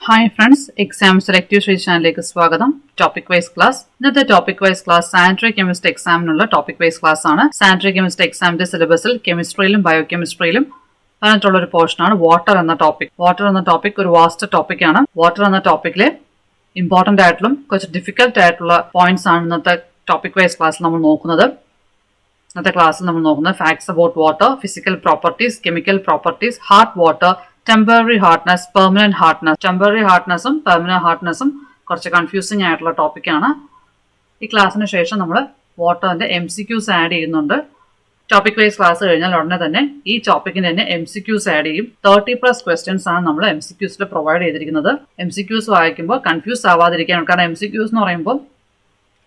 Hi friends, exam selective she ചാനലിലേക്ക് സ്വാഗതം. Topic wise class. ഇന്നത്തെ topic wise class sanitary chemistry എക്സാമിനുള്ള topic wise class ആണ്. Sanitary chemistry എക്സാമിന്റെ സിലബസിൽ കെമിസ്ട്രിയിലും ബയോകെമിസ്ട്രിയിലും പറഞ്ഞിട്ടുള്ള ഒരു പോർഷനാണ് വാട്ടർ എന്ന ടോപ്പിക്. വാട്ടർ എന്ന ടോപ്പിക് ഒരു വാസ്റ്റ് ടോപ്പിക് ആണ്. വാട്ടർ എന്ന ടോപ്പിക്കിലെ ഇമ്പോർട്ടന്റ് ആയിട്ടുള്ള കുറച്ച് ഡിഫിക്കൽട്ട് ആയിട്ടുള്ള പോയിന്റ്സ് ആണ് ഇന്നത്തെ ടോപ്പിക് വൈസ് ക്ലാസ്സിൽ നമ്മൾ നോക്കുന്നത്. ഇന്നത്തെ ക്ലാസ്സിൽ നമ്മൾ നോക്കുന്നത് facts about water, physical properties, chemical properties, hard water, temporary hardness, permanent hardness. Temporary ഹാർഡ്നെസ്സും പെർമനന്റ് ഹാർഡ്നെസ്സും കുറച്ച് കൺഫ്യൂസിംഗ് ആയിട്ടുള്ള ടോപ്പിക്കാണ്. ഈ ക്ലാസ്സിന് ശേഷം നമ്മൾ വാട്ടറിന്റെ MCQs ആഡ് ചെയ്യുന്നുണ്ട്. ടോപ്പിക് വൈസ് ക്ലാസ് കഴിഞ്ഞാൽ ഉടനെ തന്നെ ഈ ടോപ്പിക്കിന് തന്നെ MCQs ആഡ് ചെയ്യും. 30+ ക്വസ്റ്റ്യൻസ് ആണ് നമ്മൾ MCQസിൽ പ്രൊവൈഡ് ചെയ്തിരിക്കുന്നത്. MCQs വായിക്കുമ്പോൾ കൺഫ്യൂസ് ആവാതിരിക്കാൻ, കാരണം MCQs എന്ന് പറയുമ്പോൾ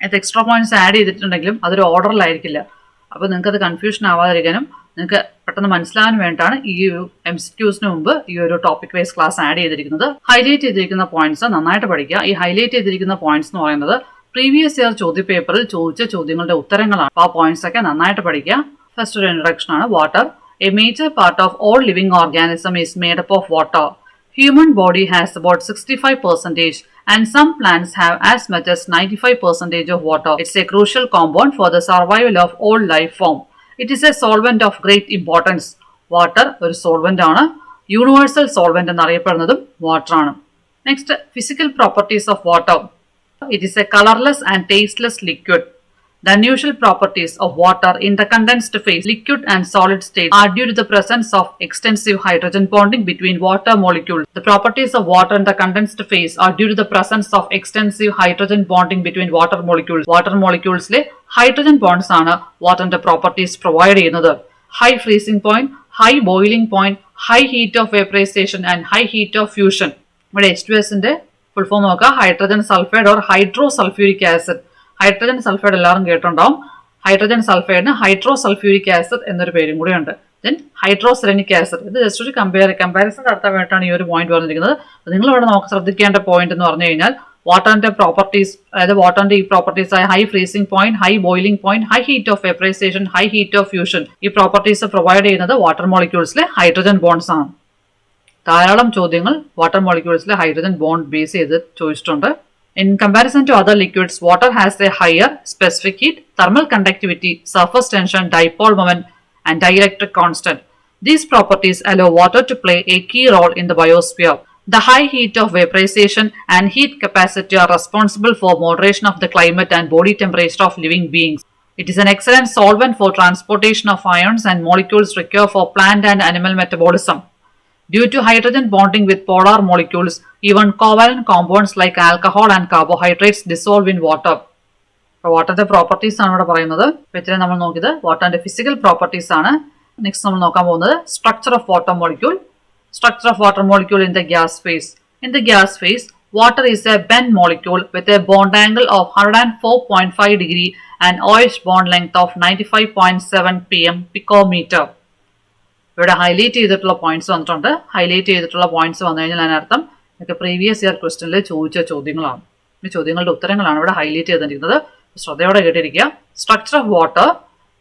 അത് എക്സ്ട്രാ പോയിന്റ്സ് ആഡ് ചെയ്തിട്ടുണ്ടെങ്കിലും അതൊരു ഓർഡറിലായിരിക്കില്ല. അപ്പോൾ നിങ്ങൾക്ക് അത് കൺഫ്യൂഷൻ ആവാതിരിക്കാനും നിങ്ങൾക്ക് പെട്ടെന്ന് മനസ്സിലാകാൻ വേണ്ടിയിട്ടാണ് ഈ ഒരു MCQസിന് മുമ്പ് ഈ ഒരു ടോപ്പിക് വൈസ് ക്ലാസ് ആഡ് ചെയ്തിരിക്കുന്നത്. ഹൈലൈറ്റ് ചെയ്തിരിക്കുന്ന പോയിന്റ്സ് നന്നായിട്ട് പഠിക്കുക. ഈ ഹൈലൈറ്റ് ചെയ്തിരിക്കുന്ന പോയിന്റ്സ് എന്ന് പറയുന്നത് പ്രീവിയസ് ഇയർ ചോദ്യപേപ്പറിൽ ചോദിച്ച ചോദ്യങ്ങളുടെ ഉത്തരങ്ങളാണ്. ആ പോയിന്റ്സ് ഒക്കെ നന്നായിട്ട് പഠിക്കുക. ഫസ്റ്റ് ഒരു ഇൻട്രൊഡക്ഷൻ ആണ്. Water. A major part of all living organism is made up of water. Human body has about 65% and some plants have as much as 95% of water. It's a crucial compound for the survival of all life form. It is a solvent of great importance. Water ഒരു solvent ആണ്. Universal solvent എന്നറിയപ്പെടുന്നതും water ആണ്. Next, physical properties of water. It is a colorless and tasteless liquid. The unusual properties of water in the condensed phase, liquid and solid state are due to the presence of extensive hydrogen bonding between water molecules. The properties of water in the condensed phase are due to the presence of extensive hydrogen bonding between water molecules. Water molecules le hydrogen bonds ആണ് വാട്ടറിന്റെ properties provide ചെയ്യുന്നത്. High freezing point, high boiling point, high heat of vaporization and high heat of fusion. ഇവിടെ H2Sന്റെ full form നോക്കുക. Hydrogen sulphide or hydro sulphuric acid. Hydrogen sulphide എല്ലാവരും കേട്ടിട്ടുണ്ടാവും. Hydrogen സൾഫൈഡിന് hydro sulphuric acid എന്നൊരു പേരും കൂടെ ഉണ്ട്. Then hydroselenic acid. ഇത് ജസ്റ്റ് ഒരു കമ്പാരിസൺ നടത്താൻ വേണ്ടിയിട്ടാണ് ഈ ഒരു പോയിന്റ് പറഞ്ഞിരിക്കുന്നത്. നിങ്ങൾ ഇവിടെ നമുക്ക് ശ്രദ്ധിക്കേണ്ട പോയിന്റ് എന്ന് പറഞ്ഞു കഴിഞ്ഞാൽ വാട്ടറിന്റെ പ്രോപ്പർട്ടീസ്, അതായത് വാട്ടറിന്റെ ഈ പ്രോപ്പർട്ടീസ് ആയ high freezing point, high boiling point, high heat of vaporisation, high heat of fusion, ഈ പ്രോപ്പർട്ടീസ് പ്രൊവൈഡ് ചെയ്യുന്നത് വാട്ടർ മോളിക്യൂൾസിലെ ഹൈഡ്രജൻ ബോണ്ട്സ് ആണ്. ധാരാളം ചോദ്യങ്ങൾ വാട്ടർ മോളിക്യൂൾസിലെ ഹൈഡ്രജൻ ബോണ്ട് ബേസ് ചെയ്ത് ചോദിച്ചിട്ടുണ്ട്. In comparison to other liquids, water has a higher specific heat, thermal conductivity, surface tension, dipole moment, and dielectric constant. These properties allow water to play a key role in the biosphere. The high heat of vaporization and heat capacity are responsible for moderation of the climate and body temperature of living beings. It is an excellent solvent for transportation of ions and molecules required for plant and animal metabolism. Due to hydrogen bonding with polar molecules, even covalent compounds like alcohol and carbohydrates dissolve in water. വാട്ടറിന്റെ properties ആണ് ഇവിടെ പറയുന്നത്. ഇത്രയും നമ്മൾ നോക്കിയത് വാട്ടറിന്റെ physical properties ആണ്. Next നമ്മൾ നോക്കാൻ പോകുന്നത് structure of water molecule. Structure of water molecule in the gas phase. In the gas phase, water is a bent molecule with a bond angle of 104.5 degree and OH bond length of 95.7 pm picometer. ഇവിടെ highlight ചെയ്തിട്ടുള്ള points വന്നിട്ടുണ്ട്. Highlight ചെയ്തിട്ടുള്ള points വന്നു കഴിഞ്ഞാൽ അതിനർത്ഥം ഇതൊക്കെ previous year ക്വസ്റ്റനിൽ ചോദിച്ച ചോദ്യങ്ങളാണ്. ഈ ചോദ്യങ്ങളുടെ ഉത്തരങ്ങളാണ് ഇവിടെ ഹൈലൈറ്റ് ചെയ്തിരിക്കുന്നത്. ശ്രദ്ധയോടെ കേട്ടിരിക്കുക. Structure of water.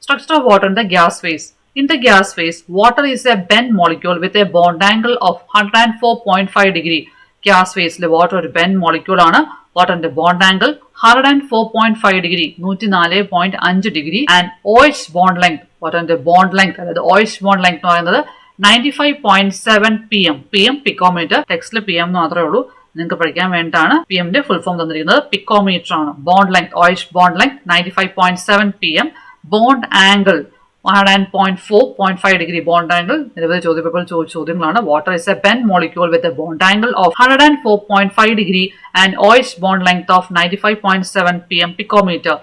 Structure of water in the gas phase. In the gas phase, water is a bent molecule with a bond angle of 104.5 degree. Gas phase le water ഒരു bent molecule ആണ്. വാട്ടറിന്റെ bond angle 104.5 degree, 104.5 degree, and OH bond length, വാട്ടറിന്റെ bond length, അതായത് OH bond length എന്ന് പറയുന്നത് 95.7 pm. pm picometer. ടെക്സ്റ്റിൽ pm എന്ന് മാത്രമേ ഉള്ളൂ. നിങ്ങൾക്ക് പഠിക്കാൻ വേണ്ടിയിട്ടാണ് pmന്റെ ഫുൾ ഫോം തന്നിരിക്കുന്നത്. പിക്കോമീറ്റർ ആണ്. bond length, OH bond length 95.7 pm. bond angle 104.5 degree bond angle. നിരവധി ചോദ്യപേപ്പറിൽ ചോദിച്ച ചോദ്യങ്ങളാണ്. Water is A bent molecule with a bond angle of 104.5 degree and OH bond length of 95.7 pm picometer.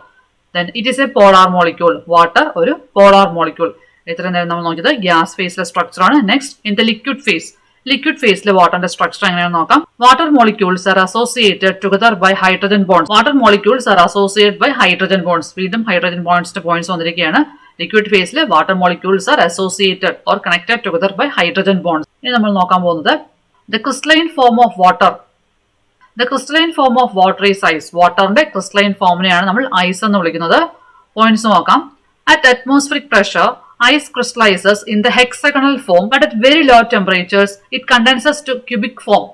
Then it is a polar molecule. Water ഒരു polar molecule. ഇത്ര നേരം നമ്മൾ നോക്കിയത് gas ഫേസിലെ structure ആണ്. Next, in the liquid phase. Liquid ഫേസിലെ വാട്ടറിന്റെ structure എങ്ങനെയാണെന്ന് നോക്കാം. Water molecules are associated together by hydrogen bonds. Water molecules are associated by hydrogen bonds. വീണ്ടും ഹൈഡ്രജൻ ബോണ്ട്സിന്റെ പോയിന്റ്സ് വന്നിരിക്കുകയാണ്. ലിക്വിഡ് ഫേസിൽ water molecules are associated or connected together by hydrogen bonds. ഇനി നമ്മൾ നോക്കാൻ പോകുന്നത് the crystalline form of water. The crystalline form of water is ice. വാട്ടറിന്റെ crystalline ഫോമിനെയാണ് നമ്മൾ ഐസ് എന്ന് വിളിക്കുന്നത്. പോയിന്റ്സ് നോക്കാം. At atmospheric pressure, ice crystallizes in the hexagonal form, but at very low temperatures, it condenses to cubic form.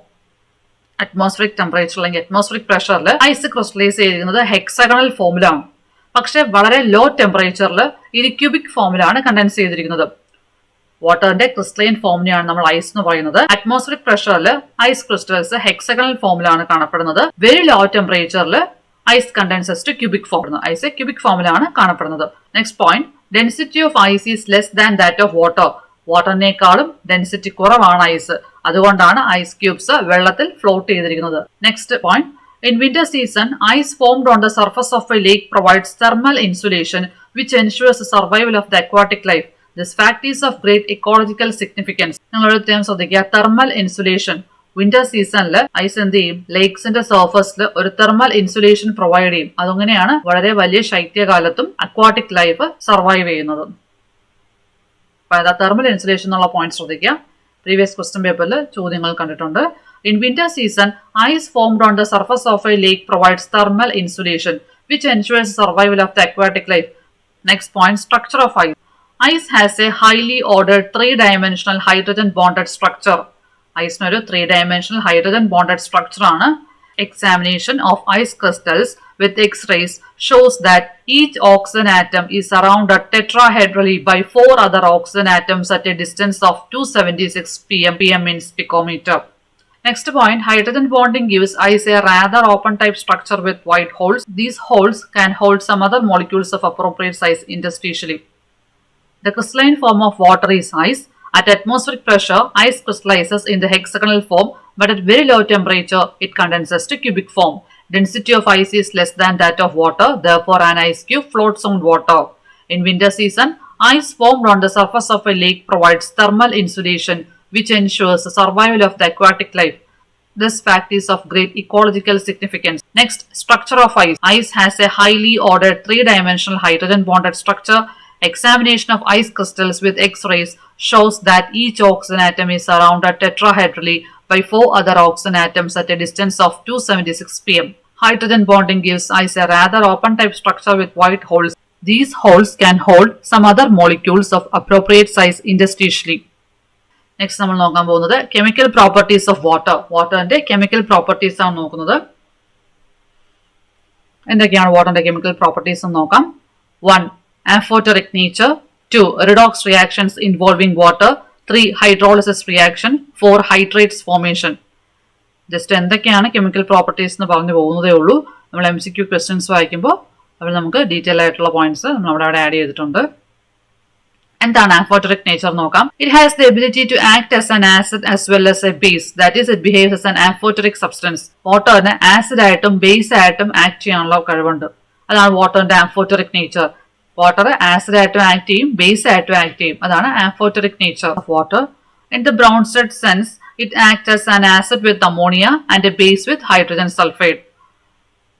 Atmospheric temperature അല്ലെങ്കിൽ atmospheric പ്രഷറിൽ ice crystallise ചെയ്തിരിക്കുന്നത് hexagonal ഫോമിലാണ്. പക്ഷെ വളരെ ലോ ടെമ്പറേച്ചറിൽ ഇത് ക്യൂബിക് ഫോമിലാണ് കണ്ടൻസ് ചെയ്തിരിക്കുന്നത്. വാട്ടറിന്റെ ക്രിസ്റ്റലൈൻ ഫോമിനെയാണ് നമ്മൾ ഐസ് എന്ന് പറയുന്നത്. അറ്റ്മോസ്ഫിയറിക് പ്രഷറിൽ ഐസ് ക്രിസ്റ്റൽസ് ഹെക്സഗണൽ ഫോമിലാണ് കാണപ്പെടുന്നത്. വെരി ലോ ടെമ്പറേച്ചറിൽ ice condenses to cubic form. Ice cubic ഫോമിലാണ് കാണപ്പെടുന്നത്. Next point, density of ice is less than that of water. വാട്ടറിനേക്കാളും ഡെൻസിറ്റി കുറവാണ് ഐസ്. അതുകൊണ്ടാണ് ഐസ് ക്യൂബ്സ് വെള്ളത്തിൽ ഫ്ലോട്ട് ചെയ്തിരിക്കുന്നത്. Next point, in winter season, ice formed on the surface of a lake provides thermal insulation which ensures the survival of the aquatic life. This fact is of great ecological significance. നിങ്ങളൊരു term ശ്രദ്ധിക്കുക, thermal insulation. Winter സീസണിൽ ice എന്ത് ചെയ്യും? ലേക്സിന്റെ സർഫസിൽ ഒരു thermal insulation provide ചെയ്യും. അതങ്ങനെയാണ് വളരെ വലിയ ശൈത്യകാലത്തും അക്വാട്ടിക് ലൈഫ് സർവൈവ് ചെയ്യുന്നത്. തെർമൽ ഇൻസുലേഷൻ എന്നുള്ള പോയിന്റ് ശ്രദ്ധിക്കുക. പ്രീവിയസ് ക്വസ്റ്റ്യൻ പേപ്പറിൽ ചോദ്യങ്ങൾ കണ്ടിട്ടുണ്ട്. In winter season, ice formed on the surface of a lake provides thermal insulation, which ensures survival of the aquatic life. Next point, structure of ice. Ice has a highly ordered three-dimensional hydrogen bonded structure. Ice no 3-dimensional hydrogen bonded structure ആണ്. Examination of ice crystals with X-rays shows that each oxygen atom is surrounded tetrahedrally by 4 other oxygen atoms at a distance of 276 pm in picometer. Next point, hydrogen bonding gives ice a rather open type structure with wide holes. These holes can hold some other molecules of appropriate size interstitially. The crystalline form of water is ice. At atmospheric pressure, ice crystallizes in the hexagonal form, but at very low temperature, it condenses to cubic form. Density of ice is less than that of water, therefore an ice cube floats on water. In winter season, ice formed on the surface of a lake provides thermal insulation, which ensures the survival of the aquatic life. This fact is of great ecological significance. Next, structure of ice. Ice has a highly ordered 3-dimensional hydrogen bonded structure. Examination of ice crystals with X-rays shows that each oxygen atom is surrounded tetrahedrally by 4 other oxygen atoms at a distance of 276 pm. Hydrogen bonding gives ice a rather open type structure with wide holes. These holes can hold some other molecules of appropriate size interstitially. Next നമ്മൾ നോക്കാൻ പോകുന്നത് chemical properties of water. വാട്ടറിന്റെ chemical properties ആണ് നോക്കുന്നത്. എന്തൊക്കെയാണ് വാട്ടറിന്റെ chemical properties എന്ന് നോക്കാം. 1. Amphoteric nature. 2. Redox reactions involving water. 3. Hydrolysis reaction. 4. Hydrates formation. Just എന്തൊക്കെയാണ് കെമിക്കൽ പ്രോപ്പർട്ടീസ് എന്ന് പറഞ്ഞു പോകുന്നതേ ഉള്ളൂ. നമ്മൾ MCQ ക്വസ്റ്റ്യൻസ് വായിക്കുമ്പോൾ അവർ നമുക്ക് ഡീറ്റെയിൽ ആയിട്ടുള്ള പോയിന്റ്സ് നമ്മൾ അവിടെ ആഡ് ചെയ്തിട്ടുണ്ട്. എന്താണ് amphoteric nature നോക്കാം. It has the ability to act as an acid as well as a base. That is, it behaves as an amphoteric substance. വാട്ടറിന് ആസിഡ് ആയിട്ടും ബേസ് ആയിട്ടും ആക്ട് ചെയ്യാനുള്ള കഴിവുണ്ട്. അതാണ് വാട്ടറിന്റെ amphoteric nature. വാട്ടർ ആസിഡ് ആയിട്ടും act ചെയ്യും, ബേസ് ആയിട്ടും ആക്ട് ചെയ്യും. അതാണ് amphoteric nature of water. In the Bronsted sense, it acts as an acid with ammonia and a base with hydrogen sulfide.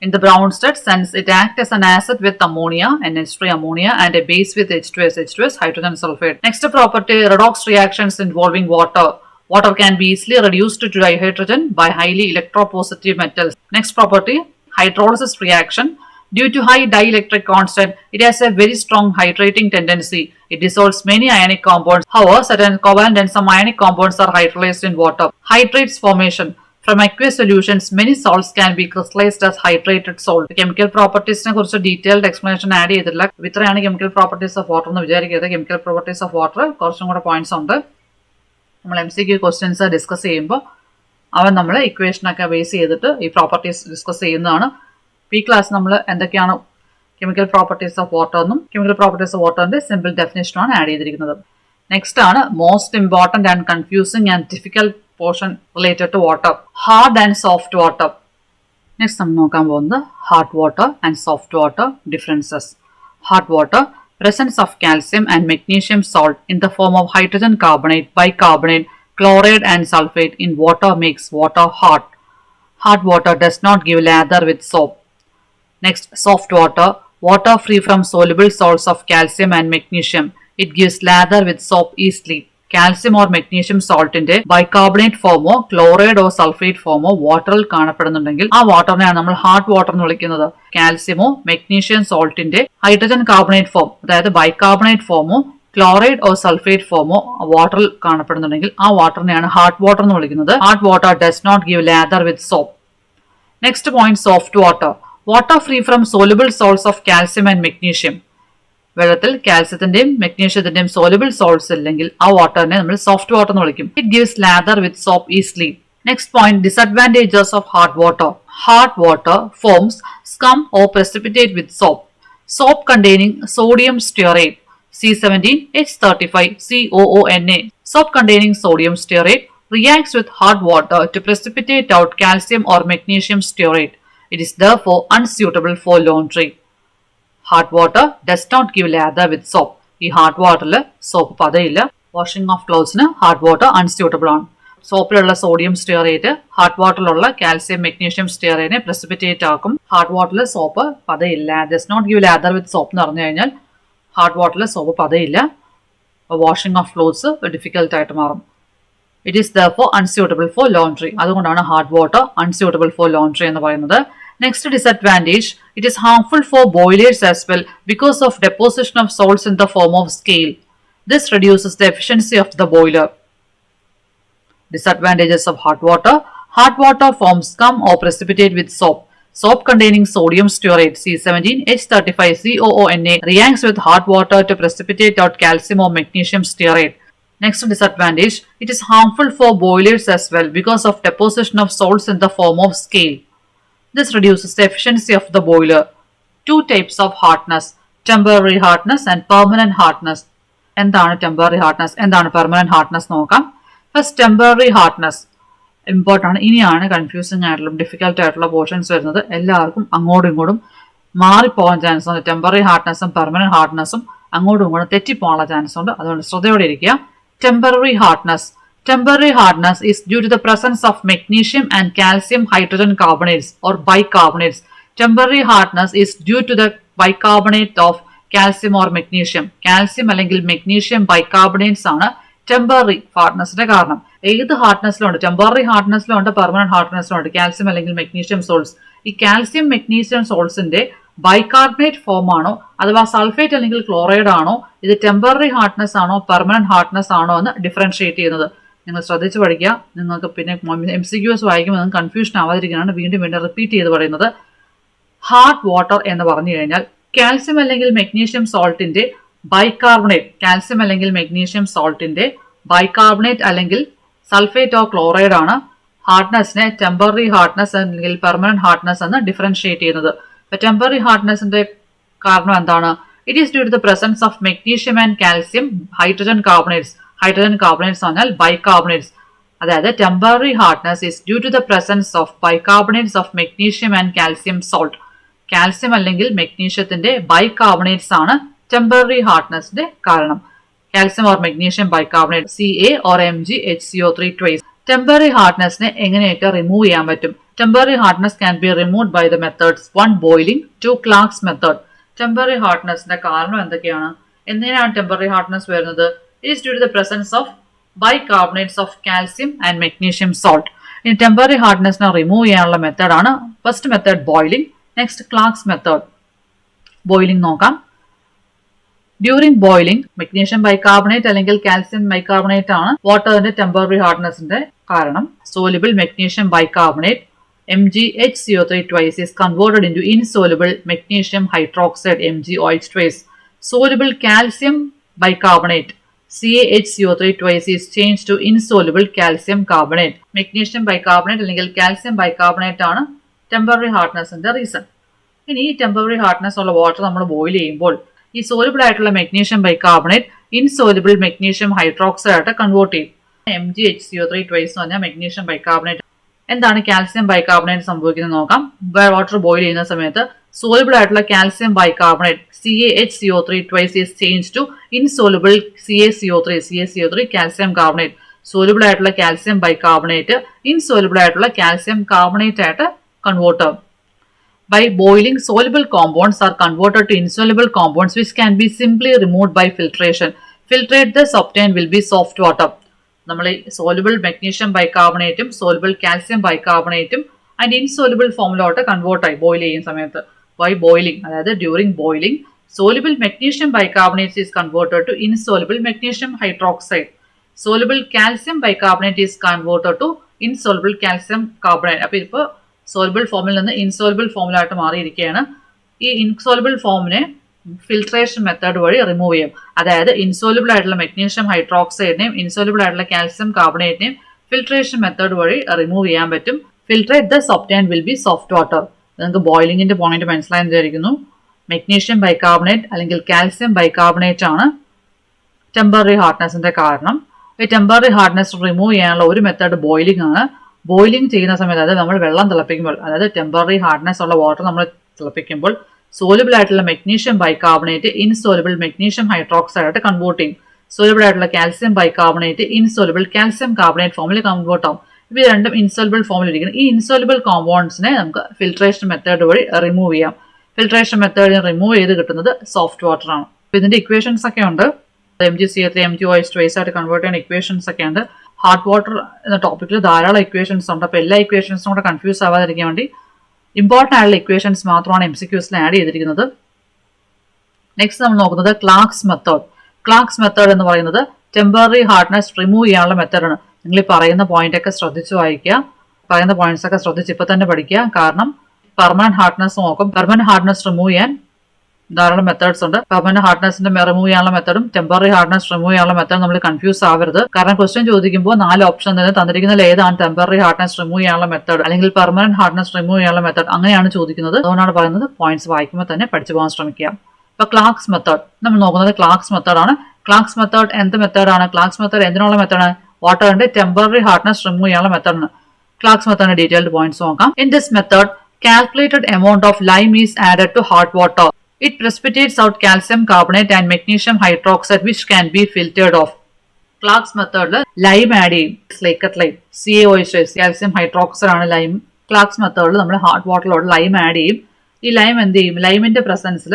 In the Bronsted sense, it acts as an acid with ammonia, NH3 ammonia, and a base with H2S hydrogen sulfide. Next property, redox reactions involving water. Water can be easily reduced to dihydrogen by highly electropositive metals. Next property, hydrolysis reaction. Due to high dielectric constant, it has a very strong hydrating tendency. It dissolves many ionic compounds. However, certain covalent and some ionic compounds are hydrolyzed in water. Hydrates formation. From aqueous solutions, many salts can be crystallized as hydrated salt. Chemical properties ne kurichu detailed explanation add ചെയ്തിട്ടില്ല. ഇത്രയാണ് chemical properties of water എന്ന് വിചാരിക്കരുത്. Chemical properties of water കുറച്ചും കൂടെ points ഉണ്ട്. നമ്മൾ MCQ questions discuss ചെയ്യുമ്പോൾ അവൻ നമ്മൾ ഇക്വേഷനൊക്കെ ബേസ് ചെയ്തിട്ട് ഈ പ്രോപ്പർട്ടീസ് ഡിസ്കസ് ചെയ്യുന്നതാണ്. ഈ ക്ലാസ് നമ്മൾ എന്തൊക്കെയാണ് കെമിക്കൽ പ്രോപ്പർട്ടീസ് ഓഫ് വാട്ടർ എന്നും കെമിക്കൽ പ്രോപ്പർട്ടീസ് ഓഫ് വാട്ടറിന്റെ സിമ്പിൾ ഡെഫിനേഷനാണ് ആഡ് ചെയ്തിരിക്കുന്നത്. നെക്സ്റ്റ് ആണ് most important and confusing and difficult portion related to water. Hard and soft water. Next നമ്മൾ നോക്കാൻ പോകുന്നത് hard water and soft water differences. Hard water, presence of calcium and magnesium salt in the form of hydrogen carbonate, bicarbonate, chloride and sulfate in water makes water hard. Hard water does not give lather with soap. Next, soft water, water free from soluble salts of calcium and magnesium. It gives lather with soap easily. Calcium or magnesium സോൾട്ടിന്റെ bicarbonate ഫോമോ chloride or sulphate ഫോമോ വാട്ടറിൽ കാണപ്പെടുന്നുണ്ടെങ്കിൽ ആ വാട്ടറിനെയാണ് നമ്മൾ hard water എന്ന് വിളിക്കുന്നത്. കാൽസ്യമോ മെഗ്നീഷ്യം സോൾട്ടിന്റെ ഹൈഡ്രജൻ കാർബണേറ്റ് ഫോം, അതായത് ബൈകാർബണേറ്റ് ഫോമോ ക്ലോറൈഡ് ഓർ സൾഫേറ്റ് ഫോമോ വാട്ടറിൽ കാണപ്പെടുന്നുണ്ടെങ്കിൽ ആ വാട്ടറിനെയാണ് ഹാർഡ് വാട്ടർ എന്ന് വിളിക്കുന്നത്. Hard water does not give lather with soap. Next point, soft water. Water free from soluble salts of calcium and magnesium. വെള്ളത്തിൽ കാൽസ്യത്തിന്റെയും മെഗ്നീഷ്യത്തിന്റെയും സോലുബിൾ സോൾട്സ് ഇല്ലെങ്കിൽ ആ വാട്ടറിനെ നമ്മൾ സോഫ്റ്റ് വാട്ടർ എന്ന് വിളിക്കും. It gives lather with soap easily. Next point, disadvantages of hard water. Hard water forms scum or precipitate with soap. Soap containing sodium stearate C17H35COONA. Soap containing sodium stearate reacts with hard water to precipitate out calcium or magnesium stearate. It is therefore unsuitable for laundry. Hard water does not give lather with soap. ഈ hard വാട്ടറിൽ soap പതയില്ല. Washing of ക്ലോത്ത്സിന് hard water unsuitable ആണ്. സോപ്പിലുള്ള sodium stearate hard വാട്ടറിലുള്ള calcium magnesium സ്റ്റിയറേറ്റിനെ precipitate ആക്കും. Hard വാട്ടറിൽ സോപ്പ് പതയില്ല. Does not give lather with soap എന്ന് പറഞ്ഞു കഴിഞ്ഞാൽ ഹാർഡ് വാട്ടറിൽ സോപ്പ് പതയില്ല. വാഷിംഗ് ഓഫ് ക്ലോത്ത്സ് ഡിഫിക്കൽട്ട് ആയിട്ട് മാറും. It is therefore unsuitable for laundry. അതുകൊണ്ടാണ് hard water unsuitable for laundry എന്ന് പറയുന്നത്. Next disadvantage, it is harmful for boilers as well because of deposition of salts in the form of scale. This reduces the efficiency of the boiler. Disadvantages of hot water. Hot water forms scum or precipitate with soap. Soap containing sodium stearate C17H35COONA reacts with hot water to precipitate out calcium or magnesium stearate. Next disadvantage, it is harmful for boilers as well because of deposition of salts in the form of scale. This reduces the efficiency of the boiler. Two types of hardness, temporary hardness and permanent hardness. എന്താണ് temporary hardness, എന്താണ് permanent hardness നോക്കാം. First temporary hardness important ആണ്. ഇനിയാണ് confusing ആയിട്ടുള്ള difficult ആയിട്ടുള്ള portions വരുന്നത്. എല്ലാവർക്കും അങ്ങോട്ടും ഇങ്ങോട്ടും മാറിപ്പോകാൻ ചാൻസ് ഉണ്ട്. ടെമ്പററി ഹാർഡ്നസും പെർമനന്റ് ഹാർഡ്നസും അങ്ങോട്ടും ഇങ്ങോട്ടും തെറ്റിപ്പോകാനുള്ള ചാൻസ് ഉണ്ട്. അതുകൊണ്ട് ശ്രദ്ധയോടെ ഇരിക്കുക. Temporary hardness. Temporary hardness is due to the presence of magnesium and calcium hydrogen carbonates or bicarbonates. Temporary hardness is due to the bicarbonate of calcium or magnesium. Calcium അല്ലെങ്കിൽ magnesium bicarbonates ആണ് temporary ഹാർഡ്നസിന്റെ കാരണം. ഏത് ഹാർഡ്നസിലുണ്ട്, temporary ഹാർഡ്നസിലുണ്ട്, permanent ഹാർഡ്നസിലുണ്ട് calcium അല്ലെങ്കിൽ magnesium salts. ഈ calcium magnesium സോൾട്സിന്റെ bicarbonate form ആണോ അഥവാ sulphate അല്ലെങ്കിൽ ക്ലോറൈഡ് ആണോ ഇത് ടെമ്പററി ഹാർഡ്നസ് ആണോ പെർമനന്റ് ഹാർഡ്നസ് ആണോ എന്ന് ഡിഫറൻഷിയേറ്റ് ചെയ്യുന്നത്. നിങ്ങൾ ശ്രദ്ധിച്ച് പഠിക്കുക. നിങ്ങൾക്ക് പിന്നെ MCQs വായിക്കുമ്പോൾ നിങ്ങൾക്ക് കൺഫ്യൂഷൻ ആവാതിരിക്കാനാണ് വീണ്ടും വീണ്ടും റിപ്പീറ്റ് ചെയ്ത് പറയുന്നത്. ഹാർഡ് വാട്ടർ എന്ന് പറഞ്ഞു കഴിഞ്ഞാൽ കാൽസ്യം അല്ലെങ്കിൽ മെഗ്നീഷ്യം സോൾട്ടിന്റെ ബൈകാർബണേറ്റ്, കാൽസ്യം അല്ലെങ്കിൽ മെഗ്നീഷ്യം സോൾട്ടിന്റെ ബൈകാർബണേറ്റ് അല്ലെങ്കിൽ സൾഫേറ്റ് ഓർ ക്ലോറൈഡ് ആണ് ഹാർഡ്നസിനെ ടെമ്പററി ഹാർഡ്നസ് അല്ലെങ്കിൽ പെർമനന്റ് ഹാർഡ്നസ് എന്ന് ഡിഫറൻഷിയേറ്റ് ചെയ്യുന്നത്. ടെമ്പററി ഹാർഡ്നസിന്റെ കാരണം എന്താണ്? It is due to the presence of magnesium and calcium hydrogen carbonates. Hydrogen carbonates പറഞ്ഞാൽ ബൈകാർബണേറ്റ്സ്. അതായത് temporary hardness is due to the presence of bicarbonates of magnesium and calcium salt. Calcium അല്ലെങ്കിൽ മെഗ്നീഷ്യത്തിന്റെ bicarbonates ആണ് temporary ഹാർഡ്നസിന്റെ കാരണം. Calcium or magnesium bicarbonate Ca or MgHCO3 twice. Temporary ഹാർഡ്നസിനെ എങ്ങനെയൊക്കെ remove ചെയ്യാൻ പറ്റും? Temporary hardness can be removed by the methods 1 boiling, 2 Clark's method. Temporary ഹാർഡ്നസിന്റെ കാരണം എന്തൊക്കെയാണ്? എന്തിനാണ് ടെമ്പററി ഹാർഡ്നസ് വരുന്നത്? It is due to the presence of bicarbonates of calcium and magnesium salt. In temporary hardness remove ചെയ്യാനുള്ള method ആണ് first method boiling. Next clerks method. Boiling നോക്കാം. During boiling magnesium bicarbonate അല്ലെങ്കിൽ calcium bicarbonate ആണ് വാട്ടറിന്റെ temporary ഹാർഡ്നസിന്റെ കാരണം. Soluble magnesium bicarbonate MgHCO3 twice is converted into insoluble magnesium hydroxide MgOH twice. Soluble calcium bicarbonate CaHCO3 twice is changed to insoluble calcium carbonate. Magnesium bicarbonate അല്ലെങ്കിൽ calcium bicarbonate ആണ് temporary ഹാർഡ്നസിന്റെ reason. ഇനി ഈ temporary hardness ഉള്ള water നമ്മൾ boil ചെയ്യുമ്പോൾ ഈ soluble ആയിട്ടുള്ള magnesium bicarbonate insoluble magnesium hydroxide ആയിട്ട് കൺവേർട്ട് ചെയ്യും. MgHCO3 twice എന്ന് പറഞ്ഞാൽ മെഗ്നീഷ്യം ബൈകാർബണേറ്റ്. എന്താണ് കാൽസ്യം ബൈകാർബണേറ്റ് സംഭവിക്കുന്നത് നോക്കാം. വാട്ടർ ബോയിൽ ചെയ്യുന്ന സമയത്ത് സോലുബിൾ ആയിട്ടുള്ള calcium bicarbonate CaHCO3 twice is changed to insoluble CaCO3 calcium carbonate. Soluble ആയിട്ടുള്ള കാൽസ്യം ബൈകാർബണേറ്റ് ഇൻസോലുബിൾ ആയിട്ടുള്ള കാൽസ്യം കാർബണേറ്റ് ആയിട്ട് കൺവേർട്ട് ആവും. By boiling, soluble compounds are converted to insoluble compounds which can be simply removed by filtration. Filtrate thus obtained will be soft water. നമ്മൾ soluble magnesium ബൈകാർബണേറ്റും soluble calcium ബൈകാർബണേറ്റും അതിന്റെ insoluble ഫോമിലോട്ട് convert ആയി boil ചെയ്യുന്ന സമയത്ത്. By boiling, അതായത് during boiling Soluble magnesium bicarbonate is converted to insoluble magnesium hydroxide. Soluble calcium bicarbonate is converted to insoluble calcium carbonate. അപ്പോൾ ഇപ്പോൾ soluble ഫോമിൽ നിന്ന് ഇൻസോൾബിൾ ഫോമിലായിട്ട് മാറിയിരിക്കുകയാണ്. ഈ ഇൻസോൾബിൾ ഫോമിനെ ഫിൽട്രേഷൻ മെത്തേഡ് വഴി റിമൂവ് ചെയ്യും. അതായത് ഇൻസോൾബിൾ ആയിട്ടുള്ള മെഗ്നീഷ്യം ഹൈഡ്രോക്സൈഡിനെയും ഇൻസോൾബിൾ ആയിട്ടുള്ള കാൽസ്യം കാർബണേറ്റിനെയും ഫിൽട്രേഷൻ മെത്തേഡ് വഴി റിമൂവ് ചെയ്യാൻ പറ്റും. Filtrate the obtained will be soft water. നിങ്ങൾക്ക് ബോയിലിംഗിന്റെ പോയിന്റ് മനസ്സിലായെന്ന് വിചാരിക്കുന്നു. മെഗ്നീഷ്യം ബൈകാർബണേറ്റ് അല്ലെങ്കിൽ കാൽസ്യം ബൈകാർബണേറ്റ് ആണ് ടെമ്പററി ഹാർഡ്നെസിന്റെ കാരണം. ഈ ടെമ്പററി ഹാർഡ്നെസ് റിമൂവ് ചെയ്യാനുള്ള ഒരു മെത്തേഡ് ബോയിലിംഗ് ആണ്. ബോയിലിംഗ് ചെയ്യുന്ന സമയത്ത് അതായത് നമ്മൾ വെള്ളം തിളപ്പിക്കുമ്പോൾ, അതായത് ടെമ്പററി ഹാർഡ്നെസ് ഉള്ള വാട്ടർ നമ്മൾ തിളപ്പിക്കുമ്പോൾ സോലുബിൾ ആയിട്ടുള്ള magnesium bicarbonate insoluble magnesium hydroxide ആയിട്ട് കൺവേർട്ട് ചെയ്യും. സോലുബിൾ ആയിട്ടുള്ള calcium bicarbonate insoluble calcium carbonate ഫോമിൽ കൺവേർട്ട് ആവും. ഇവ രണ്ടും ഇൻസോലുബിൾ ഫോമിൽ ഇരിക്കുന്നു. ഈ ഇൻസോലുബിൾ കോമ്പൗണ്ട്സിനെ നമുക്ക് ഫിൽട്രേഷൻ മെത്തേഡ് വഴി റിമൂവ് ചെയ്യാം. ഫിൽട്രേഷൻ മെത്തേഡിൽ റിമൂവ് ചെയ്ത് കിട്ടുന്നത് സോഫ്റ്റ് വാട്ടർ ആണ്. ഇതിന്റെ ഇക്വേഷൻസ് ഒക്കെ ഉണ്ട്. MgCl3 M2O2 ആയിട്ട് കൺവേർട്ട് ചെയ്യുന്ന ഇക്വേഷൻസ് ഒക്കെ ഉണ്ട്. ഹാർഡ് വാട്ടർ എന്ന ടോപ്പിക്കിൽ ധാരാളം ഇക്വേഷൻസ് ഉണ്ട്. അപ്പോൾ എല്ലാ ഇക്വേഷൻസും കൂടെ കൺഫ്യൂസ് ആവാതിരിക്കാൻ വേണ്ടി ഇമ്പോർട്ടൻ്റ് ആയിട്ടുള്ള ഇക്വേഷൻസ് മാത്രമാണ് MCQസിൽ ആഡ് ചെയ്തിരിക്കുന്നത്. നെക്സ്റ്റ് നമ്മൾ നോക്കുന്നത് ക്ലാർക്സ് മെത്തേഡ്. ക്ലാർക്സ് മെത്തേഡ് എന്ന് പറയുന്നത് ടെമ്പററി ഹാർഡ്നെസ് റിമൂവ് ചെയ്യാനുള്ള മെത്തേഡാണ്. നിങ്ങൾ ഈ പറയുന്ന പോയിന്റ് ഒക്കെ ശ്രദ്ധിച്ചു വായിക്കുക. പറയുന്ന പോയിന്റ്സ് ഒക്കെ ശ്രദ്ധിച്ച് ഇപ്പൊ തന്നെ പഠിക്കുക. കാരണം പെർമനന്റ് ഹാർഡ്നെസ് നോക്കും. പെർമനന്റ് ഹാർഡ്നെസ് റിമൂവ് ചെയ്യാൻ ധാരാളം മെത്തേഡ്സ് ഉണ്ട്. പെർമനന്റ് ഹാർഡ്നെസിന്റെ റിമൂവ് ചെയ്യാനുള്ള മെത്തേഡും ടെമ്പററി ഹാർഡ്നെസ് റിമൂവ് ചെയ്യാനുള്ള മെത്തേഡ് നമ്മൾ കൺഫ്യൂസ് ആവരുത്. കാരണം ക്വസ്റ്റ്യൻ ചോദിക്കുമ്പോൾ 4 ഓപ്ഷൻ തന്നെ തന്നിരിക്കുന്നതിൽ ഏതാണ് ടെമ്പററി ഹാർഡ്നെസ് റിമൂവ് ചെയ്യാനുള്ള മെത്തേഡ് അല്ലെങ്കിൽ പെർമനന്റ് ഹാർഡ്നെസ് റിമൂവ് ചെയ്യാനുള്ള മെത്തേഡ് അങ്ങനെയാണ് ചോദിക്കുന്നത്. അതുകൊണ്ടാണ് പറയുന്നത് പോയിന്റ്സ് വായിക്കുമ്പോൾ തന്നെ പഠിച്ചു പോകാൻ ശ്രമിക്കുക. ഇപ്പൊ ക്ലാർക്സ് മെത്തേഡ് നമ്മൾ നോക്കുന്നത് ക്ലാർക്സ് മെത്തേഡ് ആണ്. ക്ലാർക്സ് മെത്തേഡ് എന്ത് മെത്തേഡാണ്? ക്ലാർക്സ് മെത്തേഡ് എന്തിനുള്ള മെത്തേഡാണ്? വാട്ടറിന്റെ ടെമ്പററി ഹാർഡ്നെസ് റിമൂവ് ചെയ്യാനുള്ള മെത്തേഡാണ്. ക്ലാർക്സ് മെത്തേഡിന്റെ ഡീറ്റെയിൽഡ് പോയിന്റ്സ് നോക്കാം. In this method calculated amount of lime is added to hot water. It precipitates out calcium carbonate and magnesium hydroxide which can be filtered off. Clark's method lime add ചെയ്യും. Slaked lime CaOH calcium hydroxide ആണ് lime. Clerks മെത്തേഡിൽ നമ്മൾ hard വാട്ടറിലോട്ട് lime add ചെയ്യും. ഈ lime എന്ത് ചെയ്യും? ലൈമിന്റെ പ്രസൻസിൽ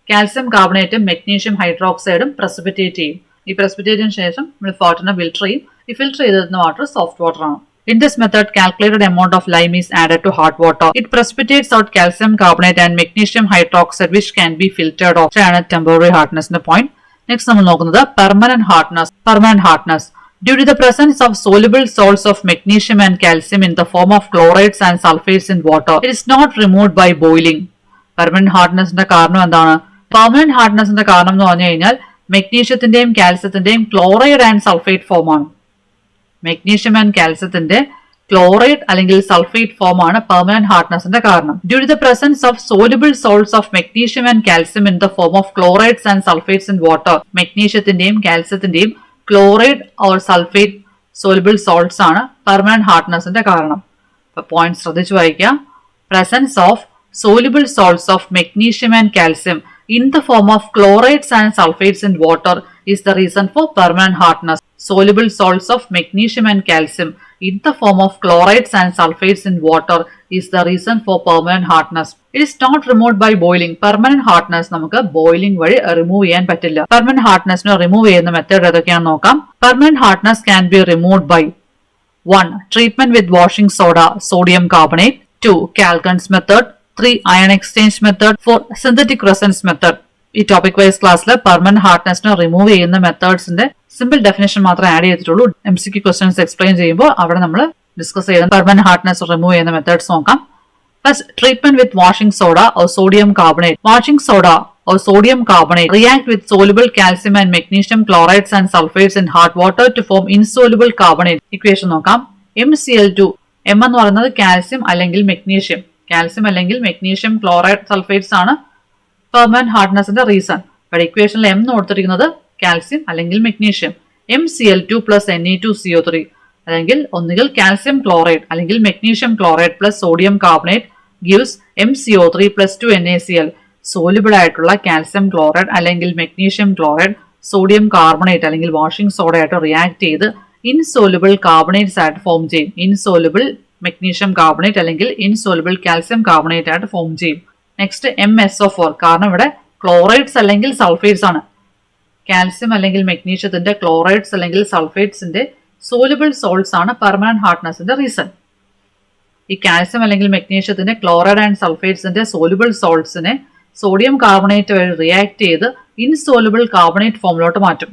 calcium കാർബണേറ്റും magnesium ഹൈഡ്രോക്സൈഡും precipitate ചെയ്യും. ഈ പ്രസിപ്പിറ്റേറ്റിന് ശേഷം നമ്മൾ വാട്ടറിനെ ഫിൽട്ടർ ചെയ്യും. ഈ ഫിൽട്ടർ ചെയ്തിരുന്ന വാട്ടർ സോഫ്റ്റ് വാട്ടർ ആണ്. In this method, calculated amount of lime is added to hot water. It precipitates out calcium carbonate and magnesium hydroxide which can be filtered off. ആണ് temporary hardness ന്റെ point. Next നമ്മൾ നോക്കുന്നത് permanent hardness. Permanent hardness. Due to the presence of soluble salts of magnesium and calcium in the form of chlorides and sulfates in water, it is not removed by boiling. Permanent hardness ന്റെ കാരണം എന്താണ്? Permanent hardness ന്റെ കാരണം എന്ന് പറഞ്ഞു കഴിഞ്ഞാൽ മെഗ്നീഷ്യത്തിന്റെയും കാൽസ്യത്തിന്റെയും ക്ലോറൈഡ് ആൻഡ് സൾഫേറ്റ് ഫോമാണ്. മെഗ്നീഷ്യം ആൻഡ് കാൽസ്യത്തിന്റെ ക്ലോറൈഡ് അല്ലെങ്കിൽ സൾഫേറ്റ് ഫോം ആണ് പെർമനന്റ് ഹാർഡ്നെസിന്റെ കാരണം. Due to the presence of soluble salts of magnesium and calcium in the form of chlorides and sulphates in water, മെഗ്നീഷ്യത്തിന്റെയും കാൽസ്യത്തിന്റെയും chloride or sulphate soluble salts ആണ് permanent ഹാർഡ്നെസിന്റെ കാരണം. പോയിന്റ് ശ്രദ്ധിച്ചു വായിക്കുക. Presence of soluble salts of magnesium and calcium in the form of chlorides and sulfates in water is the reason for permanent hardness. Soluble salts of magnesium and calcium in the form of chlorides and sulfates in water is the reason for permanent hardness. It is not removed by boiling. Permanent hardness നമുക്ക് boiling വഴി remove ചെയ്യാൻ പറ്റില്ല. Permanent hardness remove ചെയ്യുന്ന method ഏതൊക്കെയാണെന്ന് നോക്കാം. Permanent hardness can be removed by 1. Treatment with washing soda, sodium carbonate. 2. Kalgan's method. 3. Ion exchange method. 4. Synthetic resonance method. ഈ topic wise ക്ലാസ്സിൽ permanent ഹാർഡ്നെസ്സിനെ remove ചെയ്യുന്ന മെത്തേഡ്സിന്റെ സിമ്പിൾ ഡെഫിനേഷൻ മാത്രമേ add ചെയ്തിട്ടുള്ളൂ. MCQ questions explain ചെയ്യുമ്പോൾ അവിടെ നമ്മൾ ഡിസ്കസ് ചെയ്യുന്ന permanent hardness remove ചെയ്യുന്ന മെത്തേഡ്സ് നോക്കാം. First, treatment with washing soda or sodium carbonate. Washing soda or sodium carbonate react with soluble calcium and magnesium chlorides and sulfates in hot water to form insoluble carbonate. Equation നോക്കാം. MCl2 M എന്ന് പറയുന്നത് calcium അല്ലെങ്കിൽ magnesium, calcium അല്ലെങ്കിൽ magnesium chloride sulphates ആണ് permanent ഹാർഡ്നെസിന്റെ reason. ഇവിടെ ഇക്വേഷനിൽ M എന്ന് കൊടുത്തിരിക്കുന്നത് കാൽസ്യം അല്ലെങ്കിൽ മെഗ്നീഷ്യം. MCl2 plus Ne2CO3 അല്ലെങ്കിൽ ഒന്നുകിൽ കാൽസ്യം ക്ലോറൈഡ് അല്ലെങ്കിൽ magnesium chloride plus sodium carbonate gives MCO3 plus 2NaCl. Soluble ആയിട്ടുള്ള കാൽസ്യം ക്ലോറൈഡ് അല്ലെങ്കിൽ മെഗ്നീഷ്യം ക്ലോറൈഡ് സോഡിയം കാർബണേറ്റ് അല്ലെങ്കിൽ വാഷിംഗ് സോഡ ആയിട്ട് റിയാക്ട് ചെയ്ത് ഇൻസോലുബിൾ കാർബണേറ്റ്സ് ആയിട്ട് ഫോം ചെയ്യും. ഇൻസോലുബിൾ മെഗ്നീഷ്യം കാർബണേറ്റ് അല്ലെങ്കിൽ ഇൻസോലുബിൾ കാൽസ്യം കാർബണേറ്റ് ആയിട്ട് ഫോം ചെയ്യും. നെക്സ്റ്റ് MSO4, കാരണം ഇവിടെ ക്ലോറൈഡ്സ് അല്ലെങ്കിൽ സൾഫേറ്റ്സ് ആണ്. കാൽസ്യം അല്ലെങ്കിൽ മെഗ്നീഷ്യത്തിന്റെ ക്ലോറൈഡ്സ് അല്ലെങ്കിൽ സൾഫേറ്റ്സിന്റെ സോലുബിൾ സോൾട്സ് ആണ് പെർമനന്റ് ഹാർഡ്നെസിന്റെ റീസൺ. ഈ കാൽസ്യം അല്ലെങ്കിൽ മെഗ്നീഷ്യത്തിന്റെ ക്ലോറൈഡ് ആൻഡ് സൾഫേറ്റ്സിന്റെ സോലുബിൾ സോൾട്സിനെ സോഡിയം കാർബണേറ്റ് വഴി റിയാക്ട് ചെയ്ത് ഇൻസോലുബിൾ കാർബണേറ്റ് ഫോമിലോട്ട് മാറ്റും.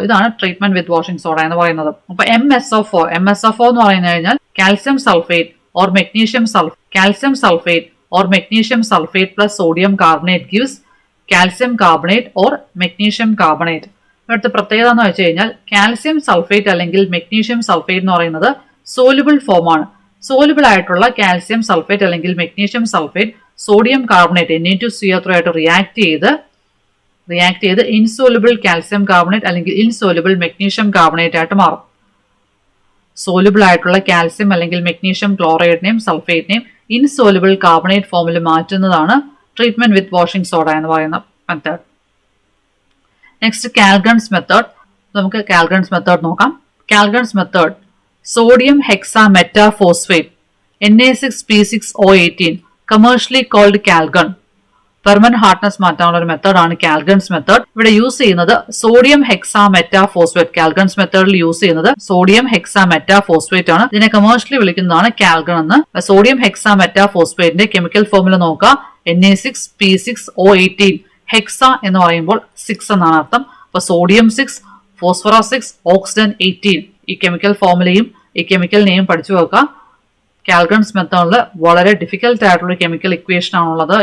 ഇതാണ് ട്രീറ്റ്മെന്റ് വിത്ത് വാഷിംഗ് സോഡ എന്ന് പറയുന്നത്. അപ്പൊ MSO4 എന്ന് പറഞ്ഞു കഴിഞ്ഞാൽ calcium sulphate or magnesium sulphate plus sodium carbonate gives calcium carbonate or magnesium carbonate. അടുത്ത പ്രത്യേകത എന്ന് വെച്ച് കഴിഞ്ഞാൽ കാൽസ്യം സൾഫേറ്റ് അല്ലെങ്കിൽ മെഗ്നീഷ്യം സൾഫേറ്റ് എന്ന് പറയുന്നത് സോലുബിൾ ഫോമാണ്. സോലുബിൾ ആയിട്ടുള്ള കാൽസ്യം സൾഫേറ്റ് അല്ലെങ്കിൽ magnesium sulphate sodium carbonate Na2CO3 ആയിട്ട് റിയാക്ട് ചെയ്ത് ഇൻസോലുബിൾ കാൽസ്യം കാർബണേറ്റ് അല്ലെങ്കിൽ ഇൻസോലുബിൾ മെഗ്നീഷ്യം കാർബണേറ്റ് ആയിട്ട് മാറും. സോലുബിൾ ആയിട്ടുള്ള കാൽസ്യം അല്ലെങ്കിൽ മെഗ്നീഷ്യം ക്ലോറൈഡിനെയും സൾഫേറ്റിനെയും ഇൻസോലുബിൾ കാർബണേറ്റ് ഫോമിൽ മാറ്റുന്നതാണ് ട്രീറ്റ്മെന്റ് വിത്ത് വാഷിംഗ് സോഡ എന്ന് പറയുന്ന മെത്തേഡ്. Next കാൽഗൺസ് method. നമുക്ക് കാൽഗൺസ് മെത്തേഡ് നോക്കാം. Calgon's method sodium hexametaphosphate Na6P6O18 commercially called Calgon. Permanent hardness മാറ്റാനുള്ള ഒരു മെത്തേഡാണ് കാൽഗൺസ് മെത്തേഡ്. ഇവിടെ യൂസ് ചെയ്യുന്നത് സോഡിയം ഹെക്സാമെറ്റാഫോസ്ഫേറ്റ്. കാൽഗൺസ് മെത്തേഡിൽ യൂസ് ചെയ്യുന്നത് സോഡിയം ഹെക്സാമെറ്റാഫോസ്ഫേറ്റ് ആണ്. ഇതിനെ കമേഴ്ഷ്യലി വിളിക്കുന്നതാണ് കാൽഗൺ എന്ന്. സോഡിയം ഹെക്സാമെറ്റാഫോസ്ഫേറ്റിന്റെ കെമിക്കൽ ഫോർമുല നോക്കുക. Na6P6O18. ഹെക്സ എന്ന് പറയുമ്പോൾ 6 എന്നാണ് അർത്ഥം. അപ്പൊ സോഡിയം 6, ഫോസ്ഫറസ് 6, ഓക്സിജൻ 18. ഈ കെമിക്കൽ ഫോർമുലയും ഈ കെമിക്കൽ നെയിം പഠിച്ചു വെക്കുക. കാൽഗൺസ് മെത്തേഡിൽ വളരെ ഡിഫിക്കൽട്ട് ആയിട്ടുള്ള കെമിക്കൽ ഇക്വേഷൻ ആണുള്ളത്.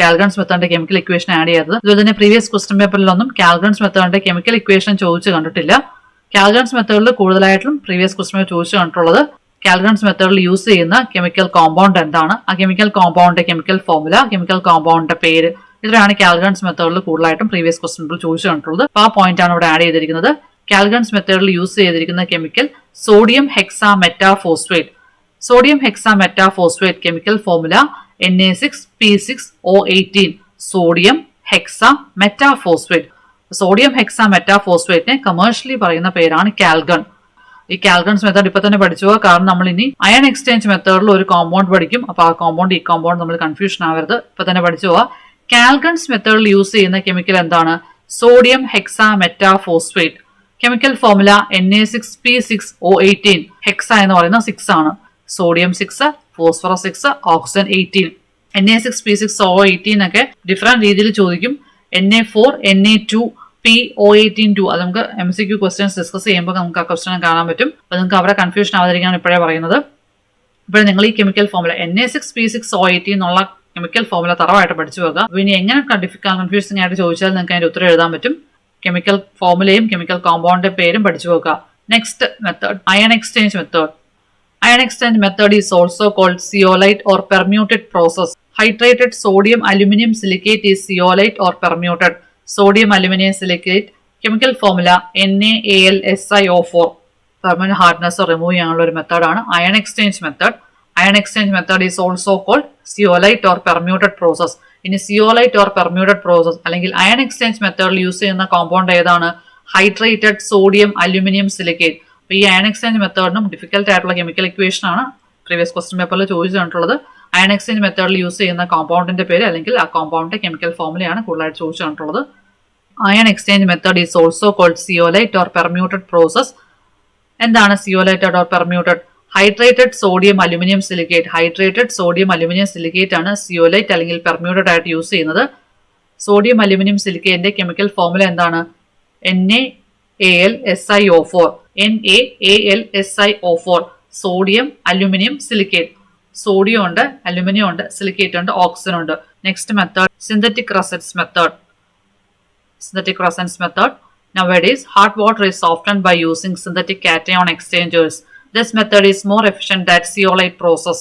കാൽഗൺസ് മെത്തേഡിന്റെ കെമിക്കൽ ഇക്വേഷൻ ആഡ് ചെയ്തത്. അതുപോലെ തന്നെ പ്രീവിയസ് ക്വസ്റ്റ്യൻ പേപ്പറിലൊന്നും കാൽഗൺസ് മെത്തേഡിന്റെ കെമിക്കൽ ഇക്വേഷൻ ചോദിച്ചു കണ്ടിട്ടില്ല. കാൽഗൺസ് മെത്തേഡിൽ കൂടുതലായിട്ടും പ്രീവിയസ് ക്വസ്റ്റ്യൻ പേപ്പർ ചോദിച്ചു കണ്ടിട്ടുള്ളത് കാൽഗൺസ് മെത്തേഡിൽ യൂസ് ചെയ്യുന്ന കെമിക്കൽ കോമ്പൗണ്ട് എന്താണ്, ആ കെമിക്കൽ കോമ്പൗണ്ടിന്റെ കെമിക്കൽ ഫോർമുല, കെമിക്കൽ കോമ്പൗണ്ടിന്റെ പേര്, ഇതിലാണ് കാൽഗൺസ് മെത്തേഡിൽ കൂടുതലായിട്ടും പ്രീവിയസ് ക്വസ്റ്റ്യൻ പേപ്പറിൽ ചോദിച്ചു കണ്ടിട്ടുള്ളത്. അപ്പോൾ ആ പോയിന്റ് ആണ് ഇവിടെ ആഡ് ചെയ്തിരിക്കുന്നത്. കാൽഗൺസ് മെത്തേഡിൽ യൂസ് ചെയ്തിരിക്കുന്ന chemical sodium hexametaphosphate. Sodium hexametaphosphate chemical formula Na6P6O18. Sodium hexametaphosphate. Sodium ഹെക്സാമെറ്റാഫോസ്ഫേറ്റിനെ കമേഴ്ഷ്യലി പറയുന്ന പേരാണ് കാൽഗൺ. ഈ കാൽഗൺസ് മെത്തേഡ് ഇപ്പൊ തന്നെ പഠിച്ചു പോവുക. കാരണം നമ്മൾ ഇനി അയൺ എക്സ്ചേഞ്ച് മെത്തേഡിൽ ഒരു കോമ്പൗണ്ട് പഠിക്കും. അപ്പൊ ആ കോമ്പൗണ്ട് ഈ കോമ്പൗണ്ട് നമ്മൾ കൺഫ്യൂഷൻ ആവരുത്, ഇപ്പൊ തന്നെ പഠിച്ചു പോവുക. കാൽഗൺസ് മെത്തേഡിൽ യൂസ് ചെയ്യുന്ന കെമിക്കൽ എന്താണ്? Sodium hexametaphosphate. Chemical formula Na6P6O18. Hexa എന്ന് പറയുന്നത് 6 ആണ്. Sodium 6, phosphorus 6, oxygen 18. Na6P6O18 ഒക്കെ ഡിഫറെന്റ് രീതിയിൽ ചോദിക്കും. Na4, Na2, PO18 അത് നമുക്ക് MCQ ക്വസ്റ്റ്യൻസ് ഡിസ്കസ് ചെയ്യുമ്പോൾ നമുക്ക് ആ ക്വസ്റ്റ്യൻ കാണാൻ പറ്റും. അപ്പൊ നിങ്ങൾക്ക് അവിടെ കൺഫ്യൂഷൻ ആവാതിരിക്കാണ് ഇപ്പോഴേ പറയുന്നത്. ഇപ്പോൾ നിങ്ങൾ ഈ കെമിക്കൽ ഫോർമുല Na6P6O18 എന്നുള്ള കെമിക്കൽ ഫോർമുല തറവായിട്ട് പഠിച്ചു വെക്കുക. അപ്പൊ ഇനി എങ്ങനെ കൺഫ്യൂസിംഗ് ആയിട്ട് ചോദിച്ചാൽ നിങ്ങൾക്ക് അതിന്റെ ഉത്തരം എഴുതാൻ പറ്റും. കെമിക്കൽ ഫോർമുലയും കെമിക്കൽ കോമ്പൗണ്ടിന്റെ പേരും പഠിച്ചു വെക്കുക. Next method ion exchange method. Ion exchange method is also called zeolite or permuted process. Hydrated sodium aluminum silicate is zeolite or permuted. Sodium aluminum silicate chemical formula NaAlSiO4. Permanent hardness remove ചെയ്യാനുള്ള ഒരു മെത്തേഡാണ് ion exchange method. Ion exchange method is also called zeolite or permutit process. ഇനി zeolite or permutit process അല്ലെങ്കിൽ ion exchange മെത്തേഡിൽ use ചെയ്യുന്ന compound ഏതാണ്? Hydrated sodium aluminium silicate. അപ്പോൾ ഈ അയൺ എക്സ്ചേഞ്ച് മെത്തേഡിനും ഡിഫിക്കൽട്ട് ആയിട്ടുള്ള കെമിക്കൽ ഇക്വേഷൻ ആണ് പ്രീവിയസ് ക്വസ്റ്റ്യൻ പേപ്പറിൽ ചോദിച്ചു കണ്ടിട്ടുള്ളത്. അയൺ എക്സ്ചേഞ്ച് മെത്തേഡിൽ യൂസ് ചെയ്യുന്ന കോമ്പൗണ്ടിന്റെ പേര് അല്ലെങ്കിൽ ആ കോമ്പൗണ്ടിന്റെ കെമിക്കൽ ഫോർമുലയാണ് കൂടുതലായിട്ട് ചോദിച്ചു കണ്ടിട്ടുള്ളത്. Ion exchange method is also called zeolite or permutit process. എന്താണ് zeolite or permutit? Hydrated sodium aluminium silicate. Hydrated sodium aluminium silicate ആണ് സിയോലൈറ്റ് അല്ലെങ്കിൽ പെർമ്യൂട്ടഡ് ആയിട്ട് യൂസ് ചെയ്യുന്നത്. സോഡിയം അലുമിനിയം സിലിക്കേറ്റിന്റെ കെമിക്കൽ ഫോർമുല എന്താണ്? NaAlSiO4. NaAlSiO4. Sodium aluminium silicate. Sodium ഉണ്ട്, aluminium ഉണ്ട്, silicate ഉണ്ട്, ഓക്സിജൻ ഉണ്ട്. Next method synthetic resins method. Synthetic resonance method. Nowadays, hot water is softened by using synthetic cation exchangers. This method is more efficient than zeolite process.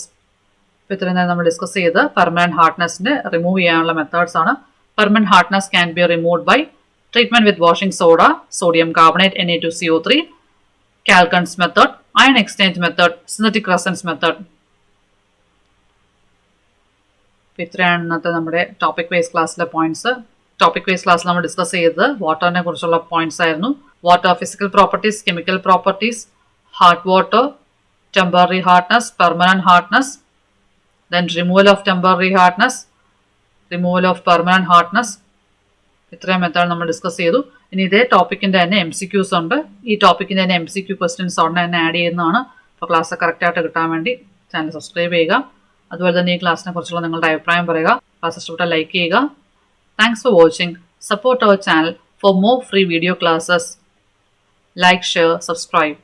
ഇത്രയും നേരം നമ്മൾ discuss ചെയ്ത് permanent ഹാർഡ്നെസ്സിന്റെ remove ചെയ്യാനുള്ള methods ആണ്. Permanent hardness can be removed by treatment with washing soda, sodium carbonate Na2CO3, Calgon's method, ion exchange method, synthetic resins method. ഇത്രയാണ് ഇന്നത്തെ നമ്മുടെ ടോപ്പിക് വൈസ് ക്ലാസ്സിലെ പോയിന്റ്സ്. ടോപ്പിക് വൈസ് ക്ലാസ്സിൽ നമ്മൾ ഡിസ്കസ് ചെയ്തത് വാട്ടറിനെ കുറിച്ചുള്ള പോയിന്റ്സ് ആയിരുന്നു. Water physical properties, chemical properties, hard water, temporary hardness, permanent hardness, then removal of temporary hardness, removal of permanent hardness. ഇത്രയും മെത്തേഡ് നമ്മൾ ഡിസ്കസ് ചെയ്തു. ഇനി ഇതേ ടോപ്പിക്കിന്റെ തന്നെ MCQs ഉണ്ട്. ഈ ടോപ്പിക്കിന്റെ തന്നെ MCQ ക്വസ്റ്റ്യൻസ് ഉടനെ തന്നെ ആഡ് ചെയ്യുന്നതാണ്. അപ്പോൾ ക്ലാസ് കറക്റ്റ് ആയിട്ട് കിട്ടാൻ വേണ്ടി ചാനൽ സബ്സ്ക്രൈബ് ചെയ്യുക. അതുപോലെ തന്നെ ഈ ക്ലാസ്സിനെ കുറിച്ചുള്ള നിങ്ങളുടെ അഭിപ്രായം പറയുക. ക്ലാസ് ഇഷ്ടപ്പെട്ടാൽ ലൈക്ക് ചെയ്യുക. Thanks for watching. Support our channel for more free video classes. Like, share, subscribe.